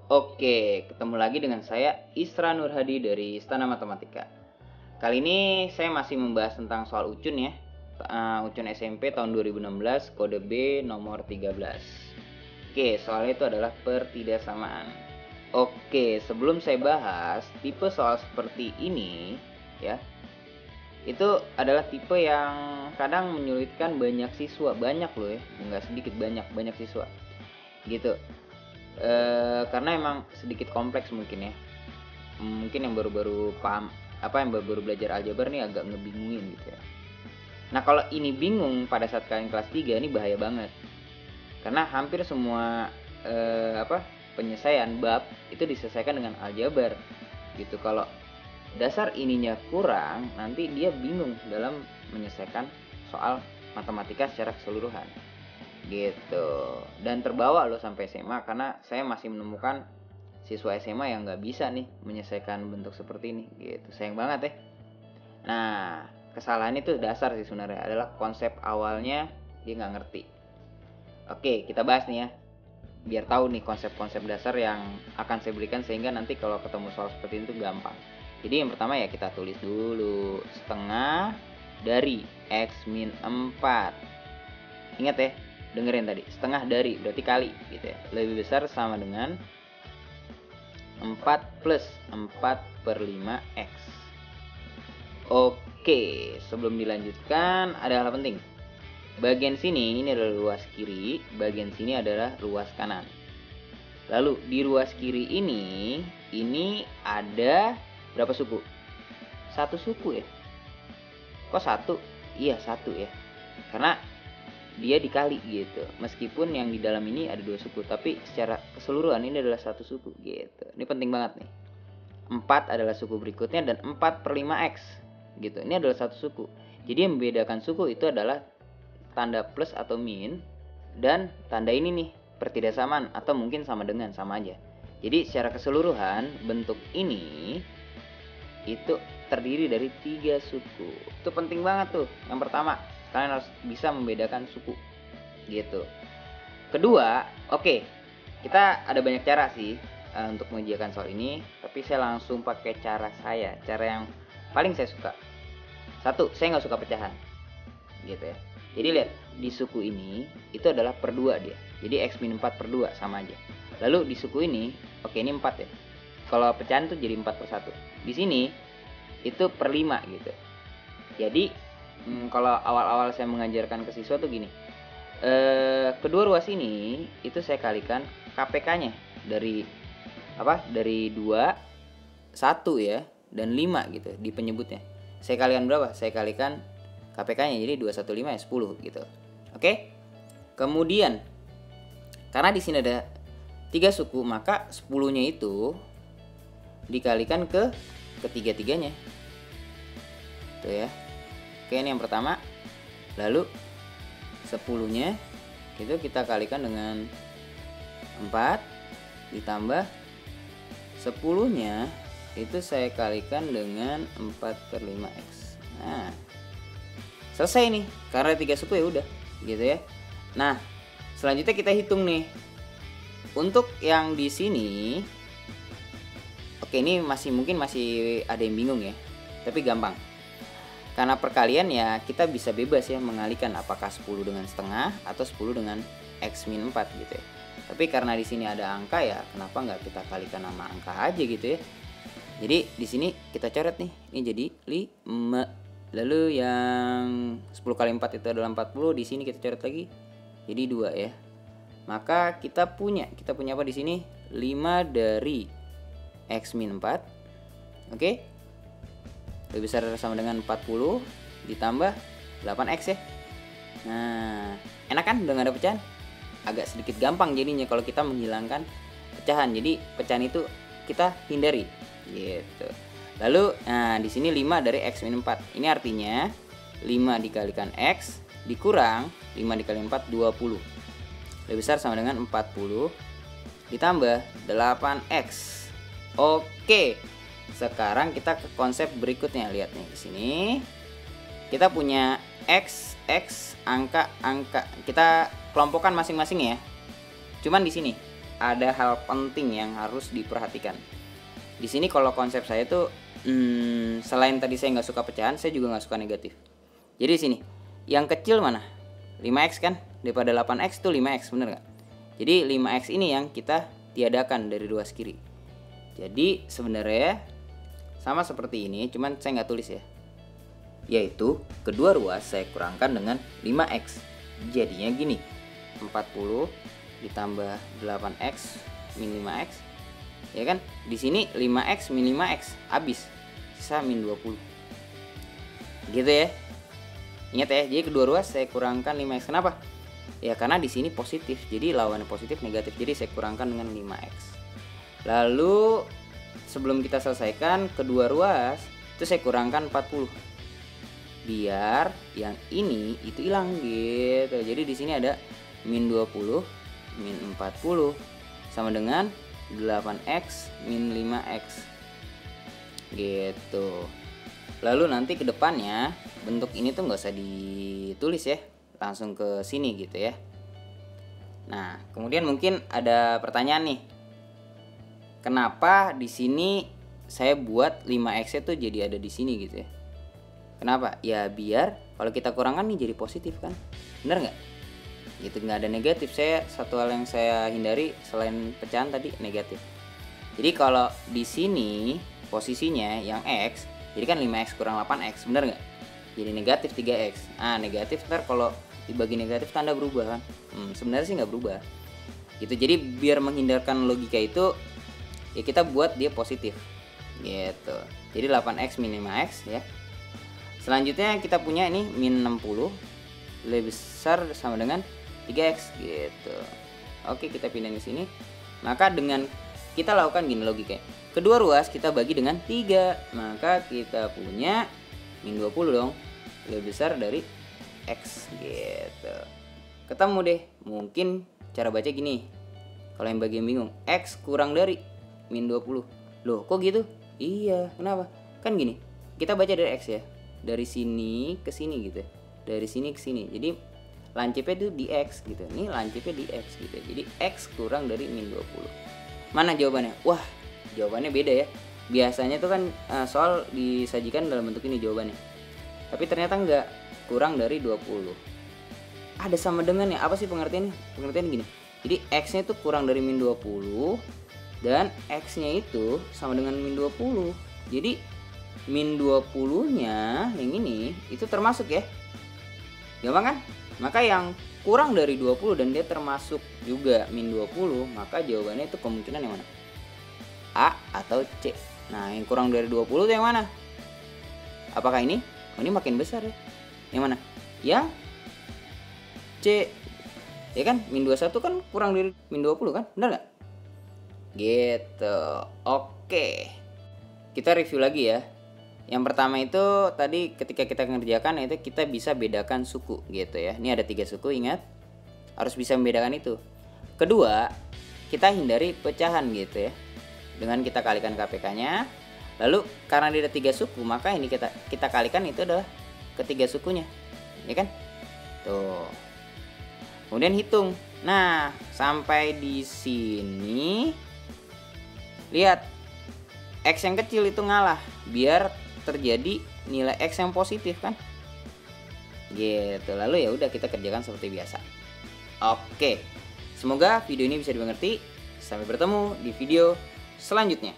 Oke, ketemu lagi dengan saya Isra Nurhadi dari Istana Matematika. Kali ini saya masih membahas tentang soal ucun ya. Ucun SMP tahun 2016 kode B nomor 13. Oke, soalnya itu adalah pertidaksamaan. Oke, sebelum saya bahas tipe soal seperti ini ya, itu adalah tipe yang kadang menyulitkan banyak siswa, banyak loh ya, nggak sedikit, banyak siswa gitu. Karena emang sedikit kompleks mungkin ya. Mungkin yang baru-baru paham, yang baru-baru belajar aljabar nih agak ngebingungin gitu ya. Nah, kalau ini bingung pada saat kalian kelas 3 ini bahaya banget. Karena hampir semua penyelesaian bab itu diselesaikan dengan aljabar gitu. Kalau dasar ininya kurang, nanti dia bingung dalam menyelesaikan soal matematika secara keseluruhan gitu. Dan terbawa loh sampai SMA karena saya masih menemukan siswa SMA yang nggak bisa nih menyelesaikan bentuk seperti ini gitu. Sayang banget ya. Nah, kesalahan itu dasar sih sebenarnya, adalah konsep awalnya dia nggak ngerti. Oke, kita bahas nih ya, biar tahu nih konsep-konsep dasar yang akan saya berikan sehingga nanti kalau ketemu soal seperti itu gampang. Jadi yang pertama ya kita tulis dulu setengah dari X min 4. Ingat ya, dengerin tadi, setengah dari berarti kali gitu ya, lebih besar sama dengan 4 plus 4/5 X. Oke, sebelum dilanjutkan ada hal penting. Bagian sini ini adalah ruas kiri, bagian sini adalah ruas kanan. Lalu di ruas kiri ini ada berapa suku? Satu suku ya. Kok satu? Iya, satu ya. Karena dia dikali gitu. Meskipun yang di dalam ini ada dua suku, tapi secara keseluruhan ini adalah satu suku gitu. Ini penting banget nih. 4 adalah suku berikutnya dan 4/5X gitu. Ini adalah satu suku. Jadi yang membedakan suku itu adalah tanda plus atau min dan tanda ini nih, pertidaksamaan atau mungkin sama dengan, sama aja. Jadi secara keseluruhan bentuk ini itu terdiri dari 3 suku. Itu penting banget tuh. Yang pertama, kalian harus bisa membedakan suku gitu. Kedua, oke, kita ada banyak cara sih untuk mengerjakan soal ini, tapi saya langsung pakai cara saya, cara yang paling saya suka. Satu, saya nggak suka pecahan gitu ya. Jadi lihat, di suku ini itu adalah per 2 dia. Jadi X min 4/2 sama aja. Lalu di suku ini, oke ini 4 ya. Kalau pecahan tuh jadi 4/1. Di sini itu per 5 gitu. Jadi kalau awal-awal saya mengajarkan ke siswa tuh gini. Kedua ruas ini itu saya kalikan KPK-nya dari dari 2, 1 ya, dan 5 gitu di penyebutnya. Saya kalikan berapa? Saya kalikan KPK-nya, jadi 215 ya 10 gitu. Oke? Kemudian karena di sini ada 3 suku, maka 10-nya itu dikalikan ke ketiga-tiganya. Tuh ya. Oke, ini yang pertama. Lalu 10-nya itu kita kalikan dengan 4 ditambah 10-nya itu saya kalikan dengan 4/5X. Nah, selesai nih, karena 3 suku ya udah gitu ya. Nah, selanjutnya kita hitung nih. Untuk yang di sini, oke ini mungkin masih ada yang bingung ya, tapi gampang. Karena perkalian ya kita bisa bebas ya mengalihkan apakah 10 dengan setengah atau 10 dengan X min 4 gitu ya. Tapi karena di sini ada angka ya, kenapa nggak kita kalikan sama angka aja gitu ya. Jadi di sini kita coret nih, ini jadi 5. Lalu yang 10 kali 4 itu adalah 40, di sini kita coret lagi jadi 2 ya. Maka kita punya apa di sini? 5 dari X min 4. Oke? Lebih besar sama dengan 40 ditambah 8X ya. Nah, enak kan udah gak ada pecahan? Agak sedikit gampang jadinya kalau kita menghilangkan pecahan. Jadi pecahan itu kita hindari gitu. Lalu nah di sini 5 dari X min 4. Ini artinya 5 dikalikan X dikurang 5 dikali 4 20. Lebih besar sama dengan 40 ditambah 8X. Oke. Sekarang kita ke konsep berikutnya. Lihat nih di sini. Kita punya X angka. Kita kelompokkan masing-masing ya. Cuman di sini ada hal penting yang harus diperhatikan. Di sini kalau konsep saya tuh selain tadi saya nggak suka pecahan, saya juga nggak suka negatif. Jadi di sini yang kecil mana? 5x kan? Daripada 8x tuh 5x, bener nggak? Jadi 5x ini yang kita tiadakan dari ruas kiri. Jadi sebenarnya sama seperti ini, cuman saya nggak tulis ya. Yaitu kedua ruas saya kurangkan dengan 5x. Jadinya gini, 40 ditambah 8x min 5x. Ya kan? Di sini 5x min 5x habis. Sisa min 20. Gitu ya. Ingat ya, jadi kedua ruas saya kurangkan 5x. Kenapa? Ya karena di sini positif. Jadi lawannya positif negatif. Jadi saya kurangkan dengan 5x. Lalu sebelum kita selesaikan kedua ruas itu saya kurangkan 40. Biar yang ini itu hilang gitu. Jadi di sini ada min 20 min 40 sama dengan 8x min 5x. Gitu. Lalu nanti ke depannya bentuk ini tuh nggak usah ditulis ya. Langsung ke sini gitu ya. Nah, kemudian mungkin ada pertanyaan nih. Kenapa di sini saya buat 5x itu jadi ada di sini gitu ya? Kenapa? Ya biar kalau kita kurangkan nih jadi positif kan, bener nggak? Gitu, nggak ada negatif. Satu hal yang saya hindari selain pecahan tadi negatif. Jadi kalau di sini posisinya yang x, jadi kan 5x kurang 8x, bener nggak? Jadi negatif 3x. Negatif ntar kalau dibagi negatif tanda berubah kan? Sebenarnya sih nggak berubah. Gitu. Jadi biar menghindarkan logika itu, ya kita buat dia positif gitu. Jadi 8x min 5x ya. Selanjutnya kita punya ini min 60 lebih besar sama dengan 3x gitu. Oke, kita pindah ke sini. Maka dengan kita lakukan gini logikanya. Kedua ruas kita bagi dengan 3. Maka kita punya min 20 dong. Lebih besar dari x gitu. Ketemu deh. Mungkin cara baca gini. Kalau yang bagian bingung, x kurang dari min 20. Loh kok gitu? Iya, kenapa? Kan gini, kita baca dari x ya. Dari sini ke sini gitu. Dari sini ke sini. Jadi lancipnya itu di x gitu. Ini lancipnya di x gitu. Jadi x kurang dari min 20. Mana jawabannya? Wah, jawabannya beda ya. Biasanya tuh kan soal disajikan dalam bentuk ini jawabannya. Tapi ternyata enggak, kurang dari 20. Ada sama dengan ya. Apa sih pengertiannya? Pengertiannya gini. Jadi x-nya itu kurang dari min 20 dan x-nya itu sama dengan min 20. Jadi min 20-nya yang ini itu termasuk ya. Gampang kan? Maka yang kurang dari 20 dan dia termasuk juga min 20, maka jawabannya itu kemungkinan yang mana? A atau C. Nah, yang kurang dari 20 itu yang mana? Apakah ini? Oh, ini makin besar ya. Yang mana? Yang C. Ya kan? Min 21 kan kurang dari min 20 kan? Benar nggak? Gitu. Oke. Kita review lagi ya. Yang pertama itu tadi ketika kita mengerjakan itu kita bisa bedakan suku gitu ya. Ini ada 3 suku, ingat. Harus bisa membedakan itu. Kedua, kita hindari pecahan gitu ya. Dengan kita kalikan KPK-nya. Lalu karena dia ada 3 suku, maka ini kita kalikan itu adalah ketiga sukunya. Ya kan? Tuh. Kemudian hitung. Nah, sampai di sini lihat x yang kecil itu ngalah biar terjadi nilai x yang positif kan. Gitu. Lalu ya udah kita kerjakan seperti biasa. Oke. Semoga video ini bisa dimengerti. Sampai bertemu di video selanjutnya.